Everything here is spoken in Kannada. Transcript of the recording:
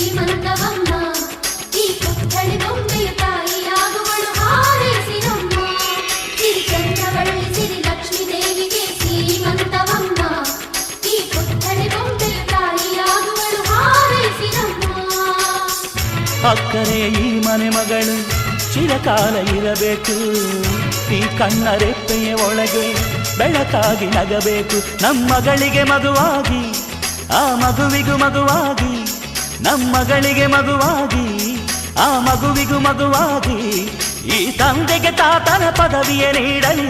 ಶ್ರೀಮಂತವಮ್ಮ ಈ ಪುತ್ಥಳಿ ಬೊಂಬೆಯ ತಾಯಿಯಾಗುವಳು ಹಾರೈಸಿರಮ್ಮ ಸಿರಿ ಚಂದ್ರವಳ್ಳಿ ಸಿರಿ ಲಕ್ಷ್ಮೀ ದೇವಿಗೆ ಶ್ರೀಮಂತವಮ್ಮ ಈ ಪುತ್ಥಳಿ ಬೊಂಬೆಯ ತಾಯಿಯಾಗುವಳು ಹಾರೈಸಿರಮ್ಮ. ಅಕ್ಕರೆ ಈ ಮನೆ ಮಗಳು ಚಿರಕಾಲ ಇರಬೇಕು, ಈ ಕಣ್ಣ ರೆಪ್ಪೆಯ ಒಳಗೆ ಬೆಳಕಾಗಿ ನಗಬೇಕು. ನಮ್ಮಗಳಿಗೆ ಮಗುವಾಗಿ ಆ ಮಗುವಿಗೂ ಮಗುವಾಗಿ, ನಮ್ಮಗಳಿಗೆ ಮಗುವಾಗಿ ಆ ಮಗುವಿಗೂ ಮಗುವಾಗಿ, ಈ ತಂದೆಗೆ ತಾತನ ಪದವಿಯ ನೀಡಲಿ.